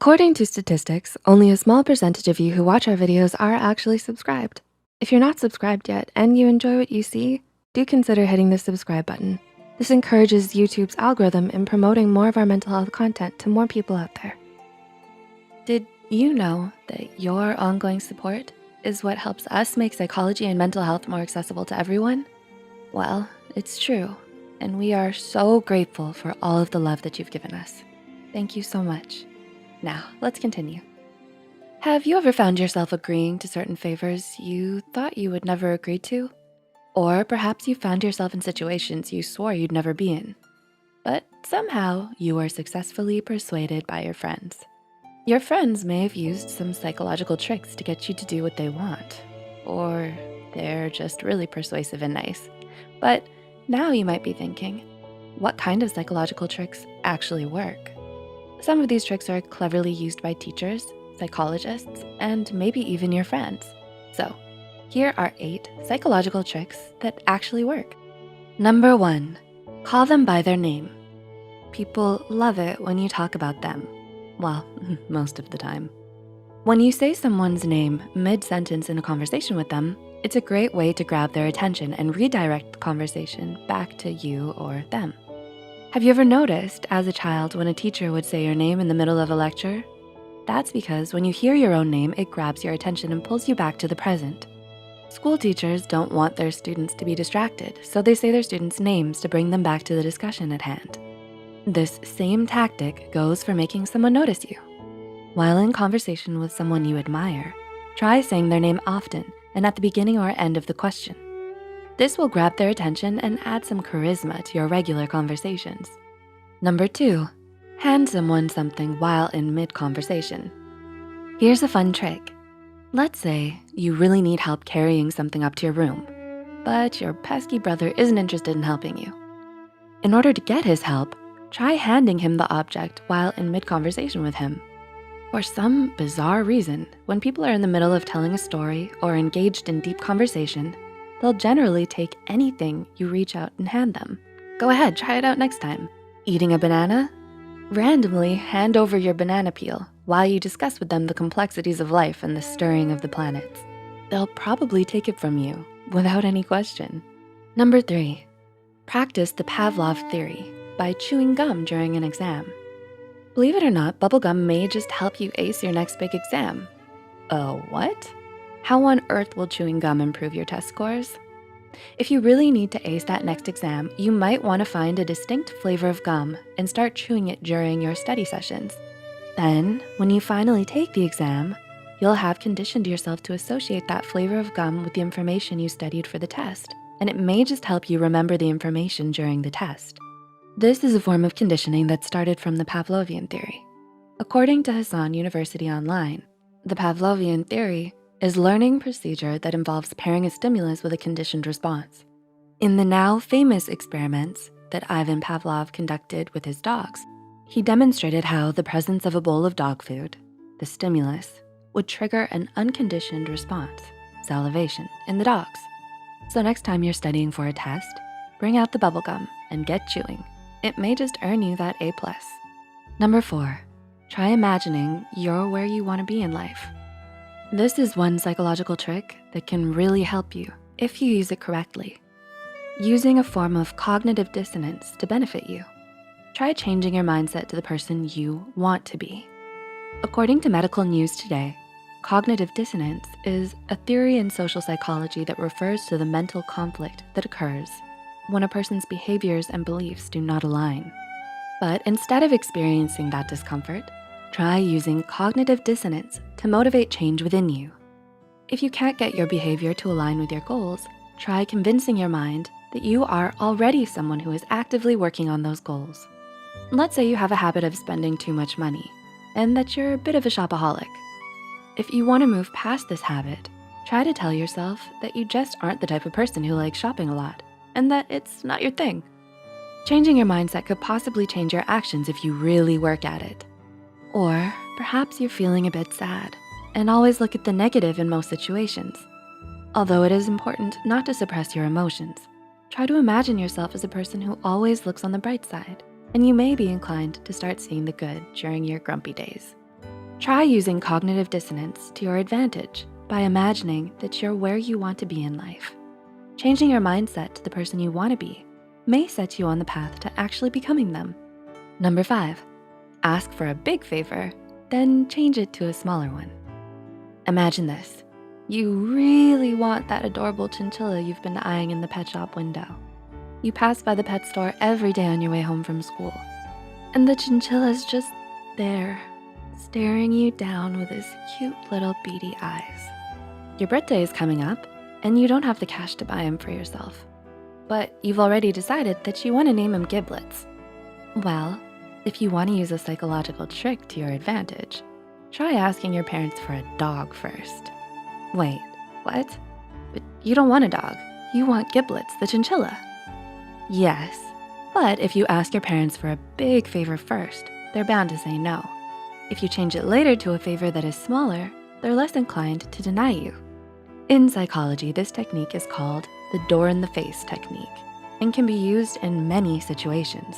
According to statistics, only a small percentage of you who watch our videos are actually subscribed. If you're not subscribed yet and you enjoy what you see, do consider hitting the subscribe button. This encourages YouTube's algorithm in promoting more of our mental health content to more people out there. Did you know that your ongoing support is what helps us make psychology and mental health more accessible to everyone? Well, it's true, and we are so grateful for all of the love that you've given us. Thank you so much. Now, let's continue. Have you ever found yourself agreeing to certain favors you thought you would never agree to? Or perhaps you found yourself in situations you swore you'd never be in, but somehow you were successfully persuaded by your friends. Your friends may have used some psychological tricks to get you to do what they want, or they're just really persuasive and nice. But now you might be thinking, what kind of psychological tricks actually work? Some of these tricks are cleverly used by teachers, psychologists, and maybe even your friends. So here are 8 psychological tricks that actually work. Number 1, call them by their name. People love it when you talk about them. Well, most of the time. When you say someone's name mid-sentence in a conversation with them, it's a great way to grab their attention and redirect the conversation back to you or them. Have you ever noticed as a child when a teacher would say your name in the middle of a lecture? That's because when you hear your own name, it grabs your attention and pulls you back to the present. School teachers don't want their students to be distracted, so they say their students' names to bring them back to the discussion at hand. This same tactic goes for making someone notice you. While in conversation with someone you admire, try saying their name often and at the beginning or end of the question. This will grab their attention and add some charisma to your regular conversations. Number 2, hand someone something while in mid-conversation. Here's a fun trick. Let's say you really need help carrying something up to your room, but your pesky brother isn't interested in helping you. In order to get his help, try handing him the object while in mid-conversation with him. For some bizarre reason, when people are in the middle of telling a story or engaged in deep conversation, they'll generally take anything you reach out and hand them. Go ahead, try it out next time. Eating a banana? Randomly hand over your banana peel while you discuss with them the complexities of life and the stirring of the planets. They'll probably take it from you without any question. Number 3, practice the Pavlov theory by chewing gum during an exam. Believe it or not, bubblegum may just help you ace your next big exam. Oh, what? How on earth will chewing gum improve your test scores? If you really need to ace that next exam, you might wanna find a distinct flavor of gum and start chewing it during your study sessions. Then, when you finally take the exam, you'll have conditioned yourself to associate that flavor of gum with the information you studied for the test, and it may just help you remember the information during the test. This is a form of conditioning that started from the Pavlovian theory. According to Hassan University Online, the Pavlovian theory is learning procedure that involves pairing a stimulus with a conditioned response. In the now famous experiments that Ivan Pavlov conducted with his dogs, he demonstrated how the presence of a bowl of dog food, the stimulus, would trigger an unconditioned response, salivation, in the dogs. So next time you're studying for a test, bring out the bubble gum and get chewing. It may just earn you that A+. Number 4, try imagining you're where you wanna be in life. This is one psychological trick that can really help you if you use it correctly. Using a form of cognitive dissonance to benefit you. Try changing your mindset to the person you want to be. According to Medical News Today, cognitive dissonance is a theory in social psychology that refers to the mental conflict that occurs when a person's behaviors and beliefs do not align. But instead of experiencing that discomfort, try using cognitive dissonance to motivate change within you. If you can't get your behavior to align with your goals, try convincing your mind that you are already someone who is actively working on those goals. Let's say you have a habit of spending too much money and that you're a bit of a shopaholic. If you wanna move past this habit, try to tell yourself that you just aren't the type of person who likes shopping a lot and that it's not your thing. Changing your mindset could possibly change your actions if you really work at it. Or perhaps you're feeling a bit sad and always look at the negative in most situations. Although it is important not to suppress your emotions, try to imagine yourself as a person who always looks on the bright side, and you may be inclined to start seeing the good during your grumpy days. Try using cognitive dissonance to your advantage by imagining that you're where you want to be in life. Changing your mindset to the person you wanna be may set you on the path to actually becoming them. Number 5, ask for a big favor, then change it to a smaller one. Imagine this. You really want that adorable chinchilla you've been eyeing in the pet shop window. You pass by the pet store every day on your way home from school, and the chinchilla's just there, staring you down with his cute little beady eyes. Your birthday is coming up, and you don't have the cash to buy him for yourself, but you've already decided that you wanna name him Giblets. Well, if you wanna use a psychological trick to your advantage, try asking your parents for a dog first. Wait, what? But you don't want a dog. You want Giblets, the chinchilla. Yes, but if you ask your parents for a big favor first, they're bound to say no. If you change it later to a favor that is smaller, they're less inclined to deny you. In psychology, this technique is called the door in the face technique and can be used in many situations.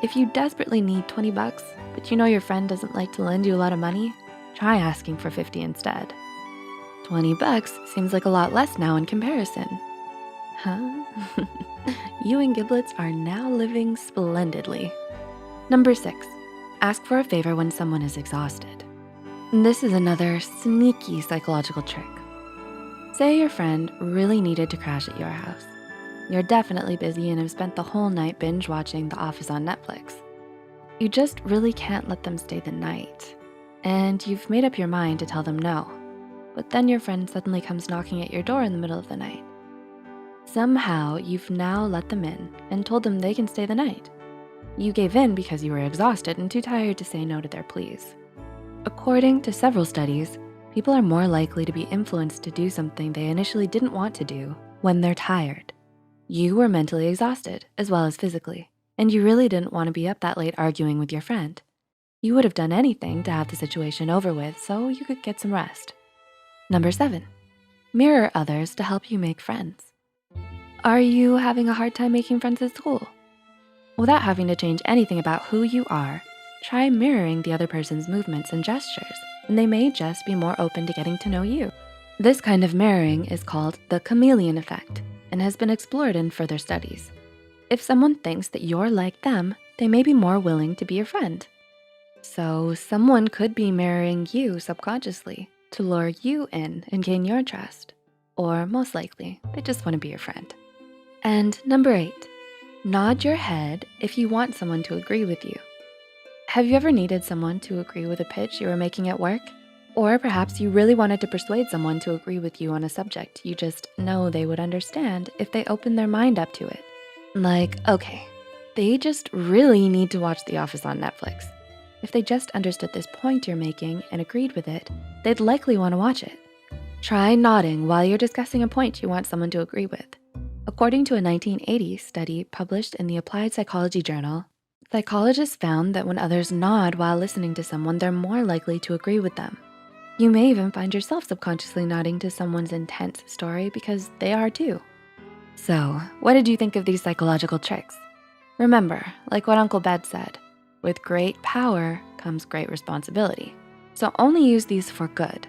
If you desperately need 20 bucks, but you know your friend doesn't like to lend you a lot of money, try asking for 50 instead. 20 bucks seems like a lot less now in comparison. Huh? You and Giblets are now living splendidly. Number 6, ask for a favor when someone is exhausted. This is another sneaky psychological trick. Say your friend really needed to crash at your house. You're definitely busy and have spent the whole night binge watching The Office on Netflix. You just really can't let them stay the night, and you've made up your mind to tell them no, but then your friend suddenly comes knocking at your door in the middle of the night. Somehow, you've now let them in and told them they can stay the night. You gave in because you were exhausted and too tired to say no to their pleas. According to several studies, people are more likely to be influenced to do something they initially didn't want to do when they're tired. You were mentally exhausted as well as physically, and you really didn't want to be up that late arguing with your friend. You would have done anything to have the situation over with so you could get some rest. Number 7, mirror others to help you make friends. Are you having a hard time making friends at school? Without having to change anything about who you are, try mirroring the other person's movements and gestures, and they may just be more open to getting to know you. This kind of mirroring is called the chameleon effect and has been explored in further studies. If someone thinks that you're like them, they may be more willing to be your friend. So someone could be mirroring you subconsciously to lure you in and gain your trust, or most likely, they just wanna be your friend. And number 8, nod your head if you want someone to agree with you. Have you ever needed someone to agree with a pitch you were making at work? Or perhaps you really wanted to persuade someone to agree with you on a subject you just know they would understand if they opened their mind up to it. Like, okay, they just really need to watch The Office on Netflix. If they just understood this point you're making and agreed with it, they'd likely wanna watch it. Try nodding while you're discussing a point you want someone to agree with. According to a 1980 study published in the Applied Psychology Journal, psychologists found that when others nod while listening to someone, they're more likely to agree with them. You may even find yourself subconsciously nodding to someone's intense story because they are too. So, what did you think of these psychological tricks? Remember, like what Uncle Bed said, with great power comes great responsibility. So only use these for good.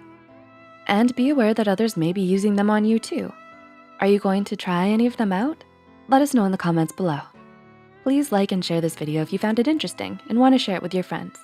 And be aware that others may be using them on you too. Are you going to try any of them out? Let us know in the comments below. Please like and share this video if you found it interesting and want to share it with your friends.